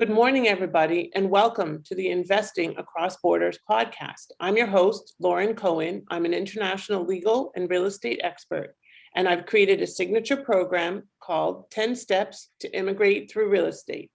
Good morning, everybody, and welcome to the Investing Across Borders podcast. I'm your host, Lauren Cohen. I'm an international legal and real estate expert, and I've created a signature program called 10 Steps to Immigrate Through Real Estate.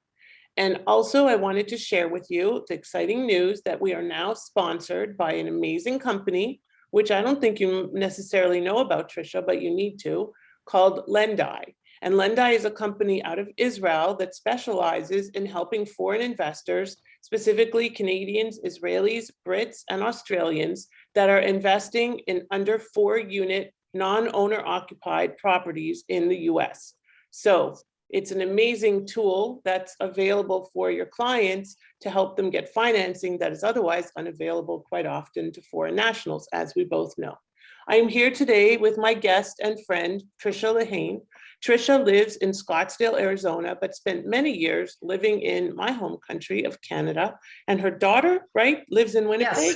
And also, I wanted to share with you the exciting news that we are now sponsored by an amazing company, which I don't think you necessarily know about, Tricia, but you need to, called Lendai. And Lendai is a company out of Israel that specializes in helping foreign investors, specifically Canadians, Israelis, Brits, and Australians that are investing in under 4-unit non-owner occupied properties in the US. So it's an amazing tool that's available for your clients to help them get financing that is otherwise unavailable quite often to foreign nationals, as we both know. I am here today with my guest and friend, Tricia Lehane. Tricia lives in Scottsdale, Arizona, but spent many years living in my home country of Canada. And her daughter, right, lives in Winnipeg. Yes.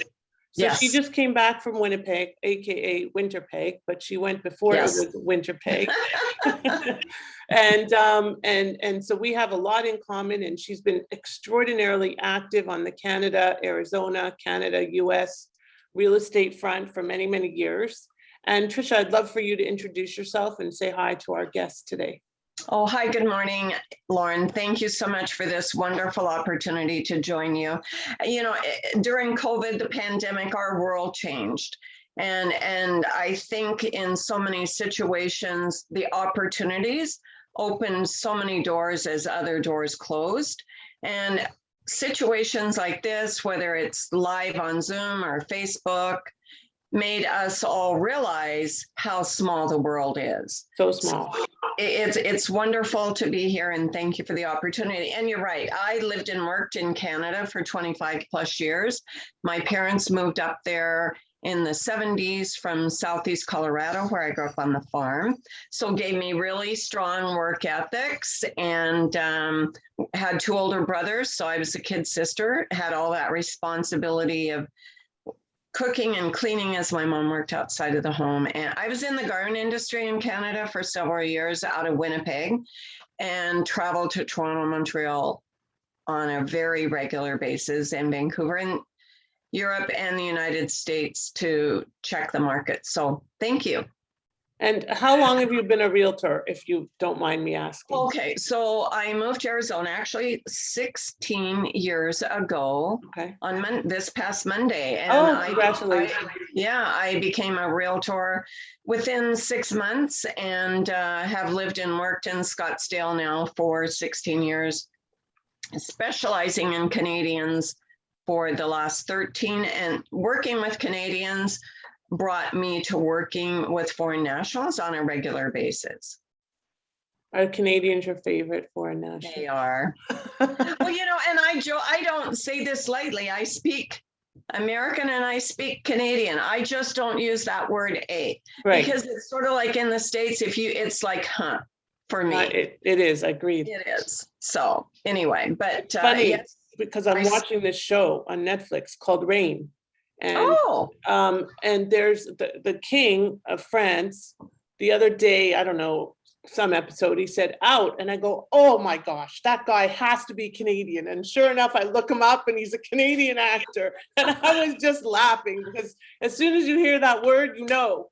So Yes. she just came back from Winnipeg, AKA Winterpeg, but she went before Yes. it was Winterpeg. And so we have a lot in common, and she's been extraordinarily active on the Canada, US real estate front for many, many years. And Tricia, I'd love for you to introduce yourself and say hi to our guests today. Oh, hi, good morning, Lauren. Thank you so much for this wonderful opportunity to join you. You know, during COVID, the pandemic, our world changed. And I think in so many situations, the opportunities opened so many doors as other doors closed. And situations like this, whether it's live on Zoom or Facebook, made us all realize how small the world is. So small. It's wonderful to be here, and thank you for the opportunity. And you're right, I lived and worked in Canada for 25 plus years. My parents moved up there in the 70s from Southeast Colorado, where I grew up on the farm. So gave me really strong work ethics, and had 2 older brothers. So I was a kid sister, had all that responsibility of cooking and cleaning as my mom worked outside of the home. And I was in the garden industry in Canada for several years out of Winnipeg, and traveled to Toronto, Montreal on a very regular basis, and Vancouver and Europe and the United States to check the market. So thank you. And how long have you been a realtor, if you don't mind me asking? Okay, so I moved to Arizona actually 16 years ago. Okay. On this past Monday. And congratulations. I became a realtor within 6 months, and have lived and worked in Scottsdale now for 16 years, specializing in Canadians for the last 13, and working with Canadians brought me to working with foreign nationals on a regular basis. Are Canadians your favorite foreign nationals? They are. Well, you know, and I don't say this lightly. I speak American and I speak Canadian. I just don't use that word "a," right? Because it's sort of like in the States, it's like, for me. It is, agreed. It is. So anyway, but it's funny, yes, because I'm watching this show on Netflix called Rain. And and there's the king of France. The other day, I don't know, some episode, he said out, and I go, oh my gosh, that guy has to be Canadian. And sure enough, I look him up and he's a Canadian actor. And I was just laughing, because as soon as you hear that word, you know.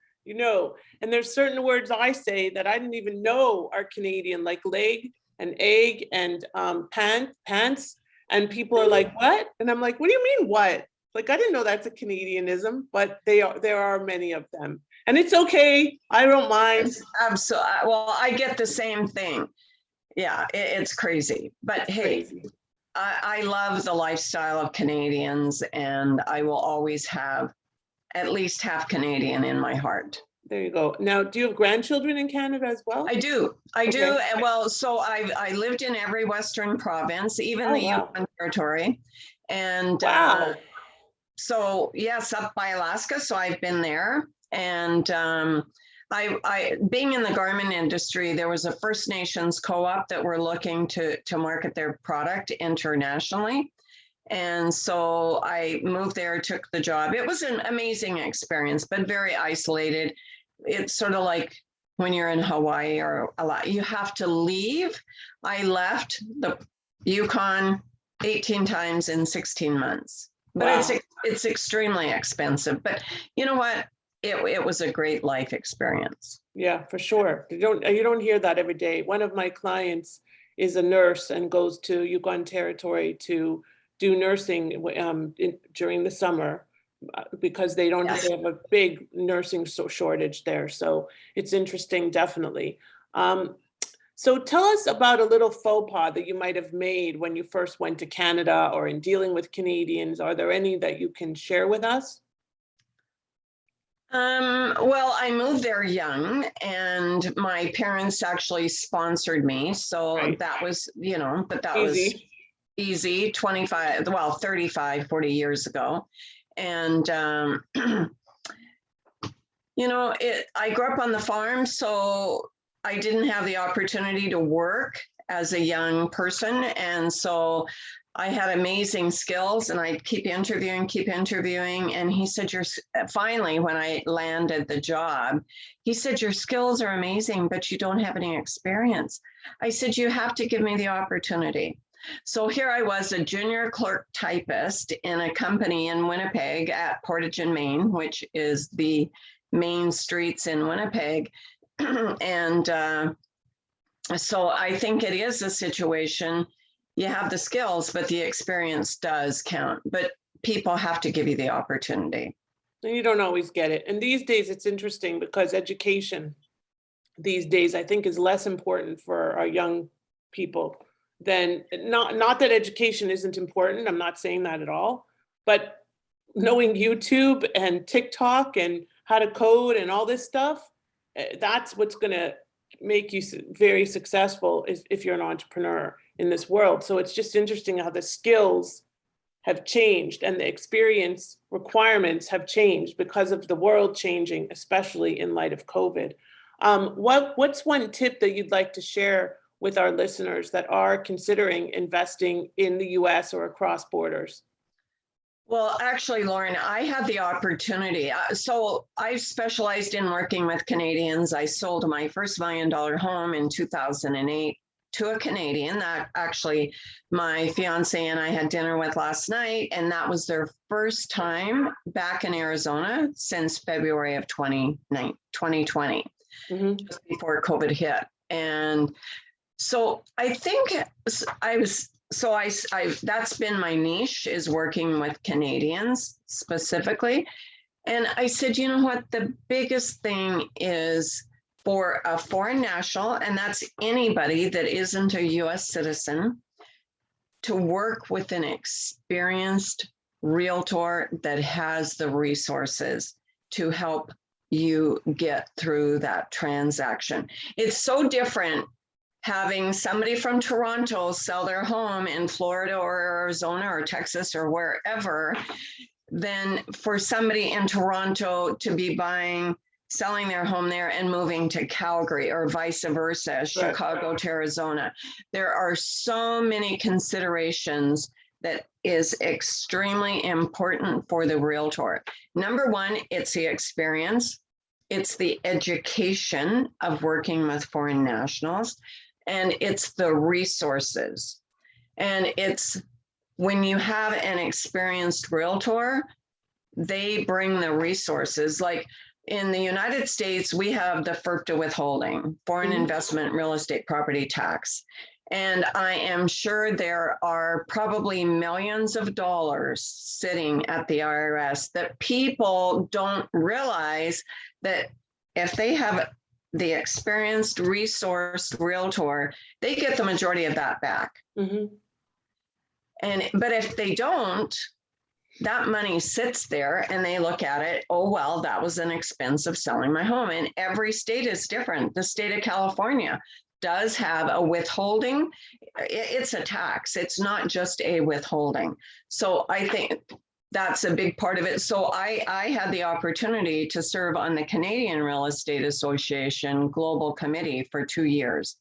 And there's certain words I say that I didn't even know are Canadian, like leg and egg and pants. And people are like, what? And I'm like, what do you mean, what? Like, I didn't know that's a Canadianism, but there are many of them. And it's okay. I don't mind. Absolutely. Well, I get the same thing. Yeah, it's crazy. But hey, crazy. I love the lifestyle of Canadians, and I will always have at least half Canadian in my heart. There you go. Now, do you have grandchildren in Canada as well? I do. I do. Well, so I lived in every Western province, even the Yukon Territory. And so yes, up by Alaska. So I've been there. And I being in the garment industry, there was a First Nations co-op that were looking to market their product internationally. And so I moved there, took the job. It was an amazing experience, but very isolated. It's sort of like when you're in Hawaii or a lot, you have to leave. I left. The Yukon 18 times in 16 months. But Wow. it's extremely expensive. But you know what? It was a great life experience. Yeah, for sure. You don't hear that every day. One of my clients is a nurse and goes to Yukon Territory to do nursing during the summer because they Yes. have a big nursing shortage there. So it's interesting, definitely. Um, so tell us about a little faux pas that you might have made when you first went to Canada or in dealing with Canadians. Are there any that you can share with us? Well, I moved there young and my parents actually sponsored me. So Right. that was, but that was Easy. easy 25, well, 35, 40 years ago. And, I grew up on the farm, so I didn't have the opportunity to work as a young person. And so I had amazing skills and I'd keep interviewing. And he said, finally, when I landed the job, he said, your skills are amazing, but you don't have any experience. I said, you have to give me the opportunity. So here I was, a junior clerk typist in a company in Winnipeg at Portage and Main, which is the main streets in Winnipeg. And so I think it is a situation, you have the skills, but the experience does count. But people have to give you the opportunity. And you don't always get it. And these days it's interesting because education these days, I think, is less important for our young people than not that education isn't important. I'm not saying that at all, but knowing YouTube and TikTok and how to code and all this stuff, that's what's going to make you very successful if you're an entrepreneur in this world. So it's just interesting how the skills have changed and the experience requirements have changed because of the world changing, especially in light of COVID. What's one tip that you'd like to share with our listeners that are considering investing in the US or across borders? Well, actually, Lauren, I had the opportunity. So I specialized in working with Canadians. I sold my first $1 million home in 2008 to a Canadian that actually my fiance and I had dinner with last night. And that was their first time back in Arizona since February of 2020, just before COVID hit. And so I think that's been my niche, is working with Canadians specifically. And I said, you know what, the biggest thing is for a foreign national, and that's anybody that isn't a US citizen, to work with an experienced realtor that has the resources to help you get through that transaction. It's so different having somebody from Toronto sell their home in Florida or Arizona or Texas or wherever than for somebody in Toronto to be selling their home there and moving to Calgary, or vice versa, Chicago to Arizona. There are so many considerations that is extremely important for the realtor. Number one, it's the experience. It's the education of working with foreign nationals, and it's the resources. And it's when you have an experienced realtor, they bring the resources. Like in the United States, we have the FIRPTA withholding, foreign investment real estate property tax. And I am sure there are probably millions of dollars sitting at the IRS that people don't realize that if they have the experienced, resourced realtor, they get the majority of that back. But if they don't, that money sits there and they look at it, oh, well, that was an expense of selling my home. And every state is different. The state of California does have a withholding. It's a tax. It's not just a withholding. So I think that's a big part of it. So I had the opportunity to serve on the Canadian Real Estate Association Global Committee for 2 years.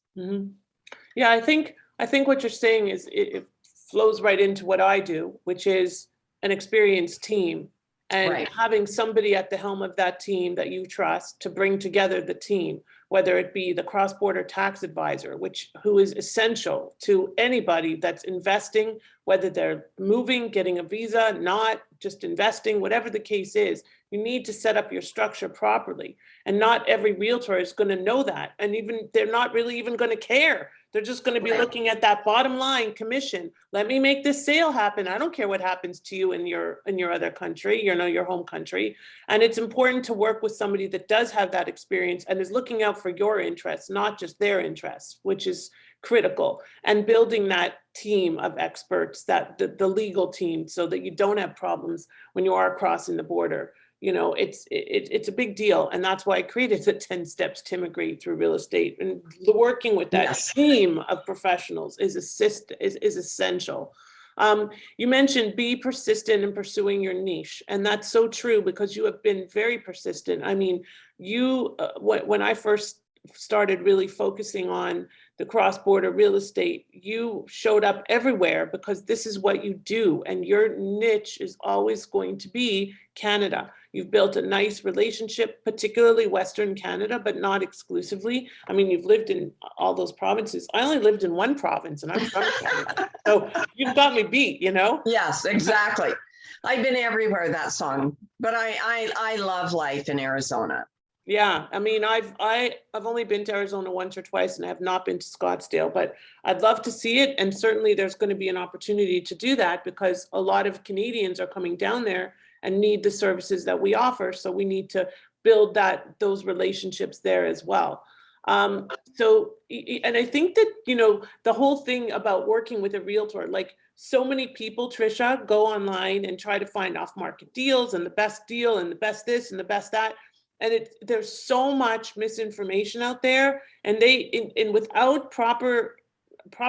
Yeah, I think what you're saying is it flows right into what I do, which is an experienced team and Right. having somebody at the helm of that team that you trust to bring together the team, whether it be the cross-border tax advisor, who is essential to anybody that's investing, whether they're moving, getting a visa, not just investing, whatever the case is, you need to set up your structure properly. And not every realtor is going to know that. And even they're not really even going to care. They're just going to be looking at that bottom line commission. Let me make this sale happen. I don't care what happens to you in your other country, your home country. And it's important to work with somebody that does have that experience and is looking out for your interests, not just their interests, which is critical. And building that team of experts, that the legal team, so that you don't have problems when you are crossing the border. It's a big deal. And that's why I created the 10 steps to immigrate through real estate. And working with that team of professionals is essential. You mentioned be persistent in pursuing your niche. And that's so true, because you have been very persistent. I mean, when I first started really focusing on the cross-border real estate, you showed up everywhere because this is what you do. And your niche is always going to be Canada. You've built a nice relationship, particularly Western Canada, but not exclusively. I mean, you've lived in all those provinces. I only lived in one province and I'm from Canada. So you've got me beat, Yes, exactly. I've been everywhere, that song, but I love life in Arizona. Yeah, I mean, I've only been to Arizona once or twice, and I have not been to Scottsdale, but I'd love to see it. And certainly there's going to be an opportunity to do that, because a lot of Canadians are coming down there and need the services that we offer. So we need to build those relationships there as well. And I think that, the whole thing about working with a realtor, like so many people, Tricia, go online and try to find off-market deals and the best deal and the best this and the best that. And there's so much misinformation out there, and without proper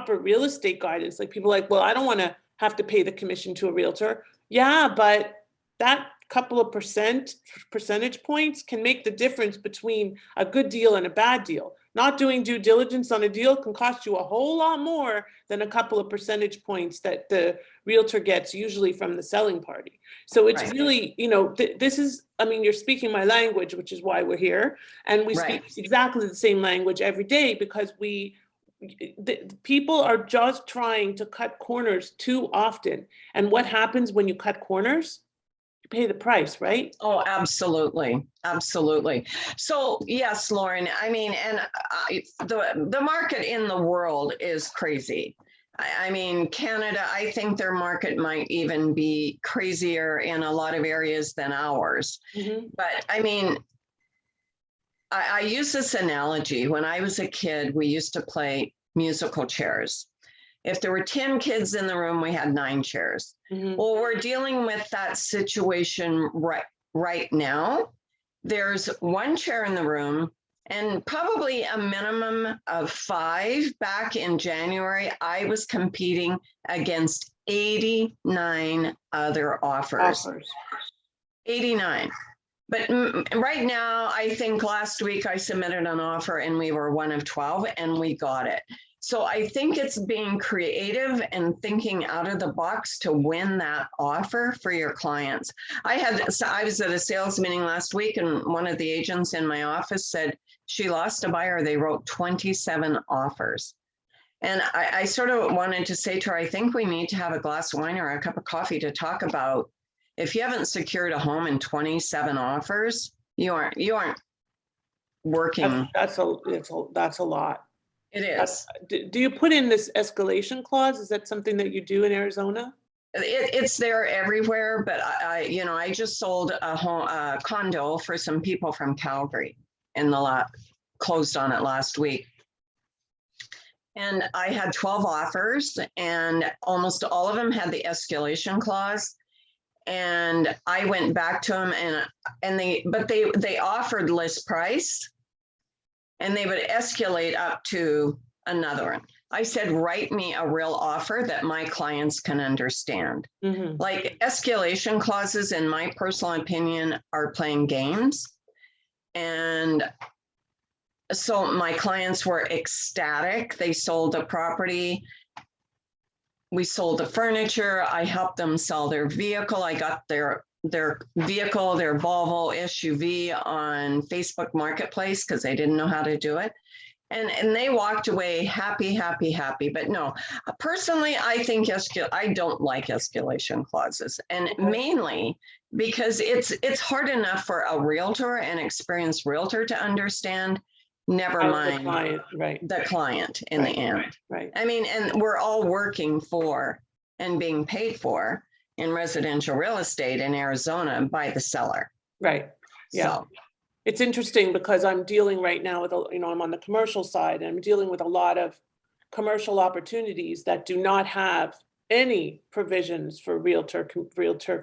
real estate guidance, like people are like, well, I don't want to have to pay the commission to a realtor. Yeah, but that couple of percentage points can make the difference between a good deal and a bad deal. Not doing due diligence on a deal can cost you a whole lot more than a couple of percentage points that the realtor gets, usually from the selling party. So it's really, this is, I mean, you're speaking my language, which is why we're here. And we speak exactly the same language every day, because people are just trying to cut corners too often. And what happens when you cut corners? Pay the price, right? Oh, absolutely. Absolutely. So yes, Lauren, I mean, and the market in the world is crazy. I mean, Canada, I think their market might even be crazier in a lot of areas than ours. But I mean, I use this analogy. When I was a kid, we used to play musical chairs. If there were 10 kids in the room, we had 9 chairs. Well, we're dealing with that situation right now. There's 1 chair in the room, and probably a minimum of 5. Back in January, I was competing against 89 other offers. 89. But right now, I think last week I submitted an offer and we were one of 12 and we got it. So I think it's being creative and thinking out of the box to win that offer for your clients. I was at a sales meeting last week, and one of the agents in my office said she lost a buyer. They wrote 27 offers. And I sort of wanted to say to her, I think we need to have a glass of wine or a cup of coffee to talk about, if you haven't secured a home in 27 offers, you aren't working. That's a lot. It is. Do you put in this escalation clause? Is that something that you do in Arizona? It's there everywhere, but I just sold a condo for some people from Calgary, and closed on it last week. And I had 12 offers, and almost all of them had the escalation clause. And I went back to them, and they offered list price, and they would escalate up to another one. I said, write me a real offer that my clients can understand. Like, escalation clauses, in my personal opinion, are playing games. And so my clients were ecstatic. They sold the property. We sold the furniture. I helped them sell their vehicle. I got their vehicle, their Volvo SUV on Facebook Marketplace because they didn't know how to do it. And they walked away happy, happy, happy. But no, personally, I think I don't like escalation clauses, and mainly because it's hard enough for a realtor, an experienced realtor, to understand. Never mind the client in the end. Right. I mean, and we're all working for and being paid for in residential real estate in Arizona by the seller. Right. Yeah. So. It's interesting because I'm dealing right now with, I'm on the commercial side, and I'm dealing with a lot of commercial opportunities that do not have any provisions for realtor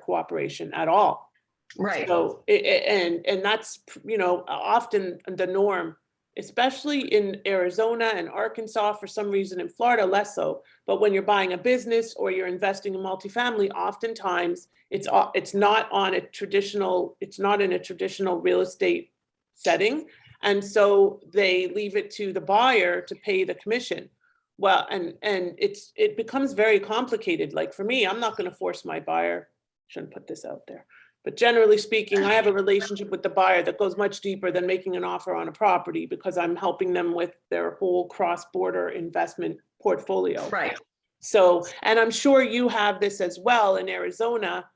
cooperation at all. Right. So, and that's, often the norm, especially in Arizona and Arkansas, for some reason, in Florida, less so. But when you're buying a business or you're investing in multifamily, oftentimes it's not in a traditional real estate setting. And so they leave it to the buyer to pay the commission. Well, and it becomes very complicated. Like for me, I'm not going to force my buyer. Shouldn't put this out there. But generally speaking, I have a relationship with the buyer that goes much deeper than making an offer on a property, because I'm helping them with their whole cross-border investment portfolio. Right. So, and I'm sure you have this as well in Arizona.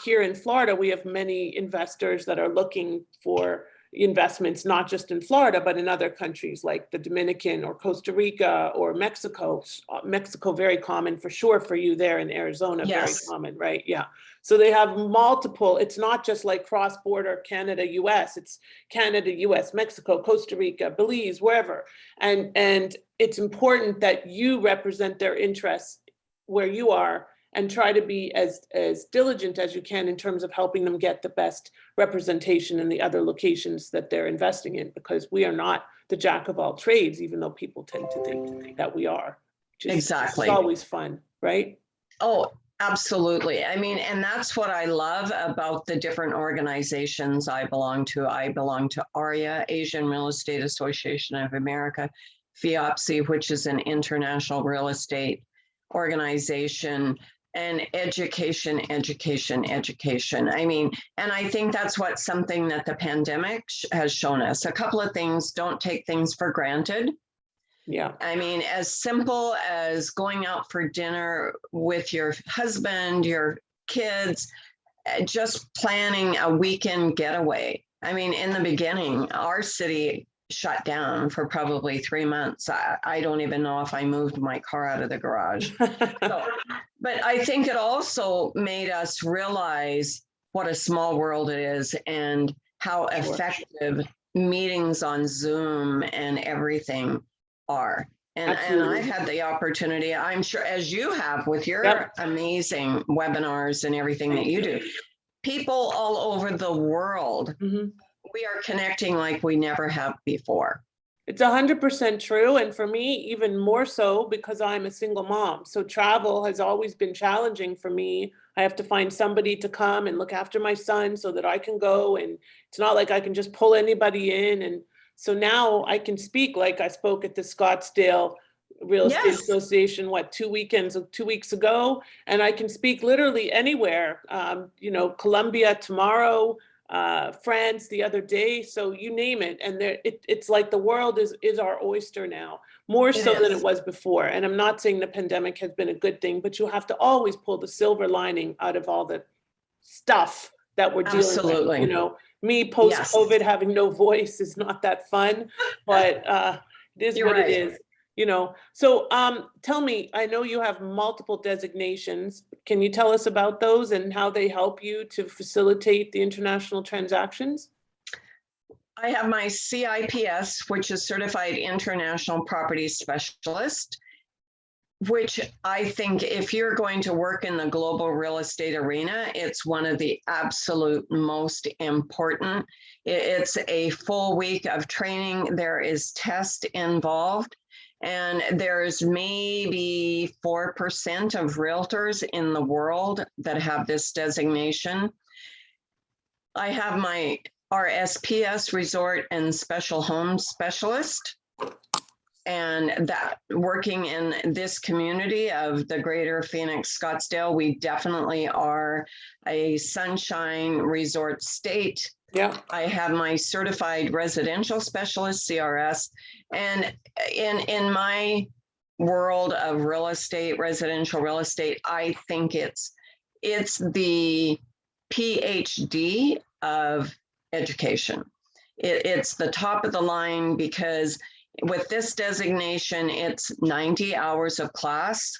Here in Florida, we have many investors that are looking for investments, not just in Florida, but in other countries like the Dominican or Costa Rica or Mexico. Mexico, very common for sure for you there. In Arizona, yes. Very common, right? Yeah. So they have multiple, it's not just like cross-border Canada, US, it's Canada, US, Mexico, Costa Rica, Belize, wherever. And it's important that you represent their interests where you are, and try to be as diligent as you can in terms of helping them get the best representation in the other locations that they're investing in, because we are not the jack of all trades, even though people tend to think that we are. Exactly. It's always fun, right? Oh, absolutely. I mean, and that's what I love about the different organizations I belong to. I belong to ARIA, Asian Real Estate Association of America, FIOPSI, which is an international real estate organization, and education. I mean, and I think that's something that the pandemic has shown us. A couple of things: don't take things for granted. Yeah. I mean, as simple as going out for dinner with your husband, your kids, just planning a weekend getaway. I mean, in the beginning, our city shut down for probably 3 months. I don't even know if I moved my car out of the garage. But I think it also made us realize what a small world it is, and how effective meetings on Zoom and everything are. And I've had the opportunity, I'm sure, as you have with your amazing webinars and everything that you do, people all over the world, we are connecting like we never have before. It's 100% true. And for me, even more so, because I'm a single mom. So travel has always been challenging for me. I have to find somebody to come and look after my son so that I can go. And it's not like I can just pull anybody in. And so now I can speak, like I spoke at the Scottsdale Real Estate Association, 2 weeks ago. And I can speak literally anywhere, Colombia tomorrow, France the other day, so you name it. And it's like the world is our oyster now, more so than it was before. And I'm not saying the pandemic has been a good thing, but you have to always pull the silver lining out of all the stuff that we're dealing with. Me post-COVID having no voice is not that fun, but it is what it is. So tell me, I know you have multiple designations. Can you tell us about those and how they help you to facilitate the international transactions? I have my CIPS, which is Certified International Property Specialist, which I think if you're going to work in the global real estate arena, it's one of the absolute most important. It's a full week of training. There is test involved. And there's maybe 4% of realtors in the world that have this designation. I have my RSPS, Resort and Special Home Specialist. and that working in this community of the greater Phoenix Scottsdale, we definitely are a sunshine resort state. Yeah. I have my certified residential specialist, CRS, and in my world of real estate, residential real estate, I think it's the PhD of education. It's the top of the line, because with this designation, it's 90 hours of class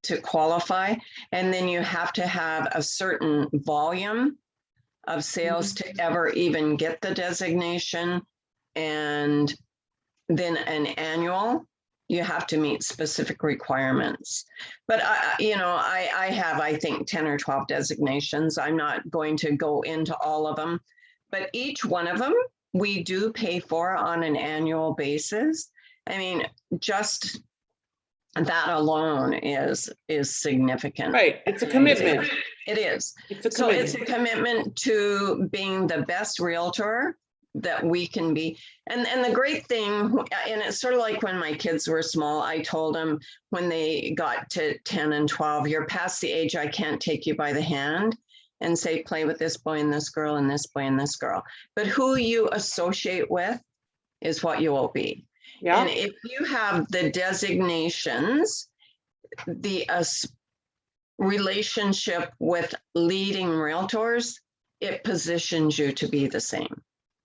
to qualify. And then you have to have a certain volume of sales to ever even get the designation. And then an annual, you have to meet specific requirements. But I have, I think, 10 or 12 designations. I'm not going to go into all of them, but each one of them we do pay for on an annual basis. I mean, just that alone is significant. Right. It's a commitment. It is. It's a So commitment. it's a commitment to being the best realtor that we can be. And the great thing, and it's sort of like when my kids were small, I told them when they got to 10 and 12, you're past the age I can't take you by the hand and say, play with this boy and this girl and this boy and this girl. But who you associate with is what you will be. Yeah. And if you have the designations, the relationship with leading realtors, it positions you to be the same.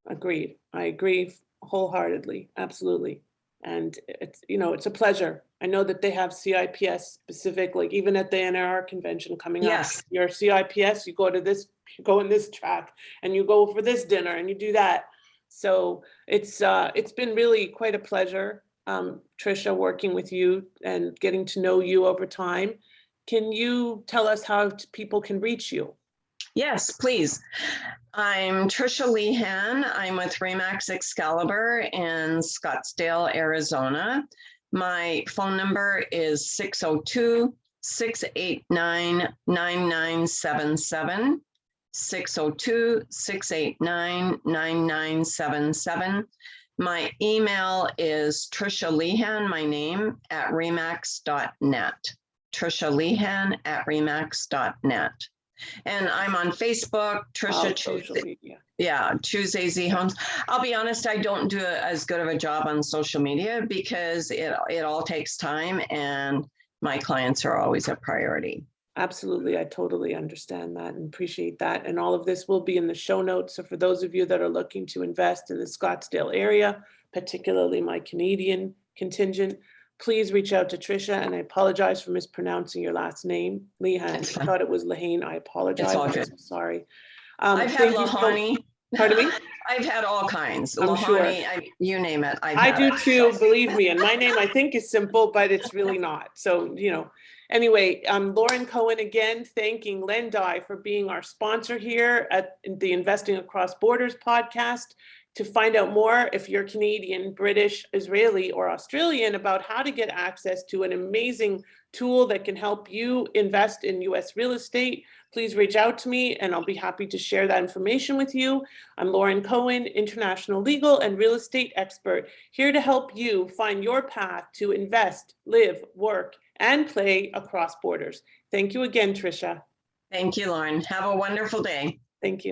Agreed. I agree wholeheartedly. Absolutely. And it's, it's a pleasure. I know that they have CIPS specific, like even at the NRR convention coming Yes. up, your CIPS, you go in this track and you go for this dinner and you do that. So it's been really quite a pleasure, Tricia, working with you and getting to know you over time. Can you tell us how people can reach you? Yes, please. I'm Tricia Lehane. I'm with Remax Excalibur in Scottsdale, Arizona. My phone number is 602-689-9977. 602-689-9977. My email is Tricia Lehane, my name, at remax.net. Tricia Lehane at remax.net. And I'm on Facebook, Tricia social media. Yeah, Choose AZ Homes. I'll be honest, I don't do as good of a job on social media because it all takes time and my clients are always a priority. Absolutely. I totally understand that and appreciate that. And all of this will be in the show notes. So for those of you that are looking to invest in the Scottsdale area, particularly my Canadian contingent, please reach out to Tricia. And I apologize for mispronouncing your last name, Lehane. I thought it was Lehane. I apologize. It's all I'm good. so sorry. I've had Lehane. Pardon me? I've had all kinds. I'm Lehane, sure. You name it. I do too, believe me. And my name, I think, is simple, but it's really not. So, anyway, Lauren Cohen again, thanking Lendi for being our sponsor here at the Investing Across Borders podcast. To find out more, if you're Canadian, British, Israeli, or Australian, about how to get access to an amazing tool that can help you invest in U.S. real estate, please reach out to me and I'll be happy to share that information with you. I'm Lauren Cohen, international legal and real estate expert, here to help you find your path to invest, live, work, and play across borders. Thank you again, Tricia. Thank you, Lauren. Have a wonderful day. Thank you.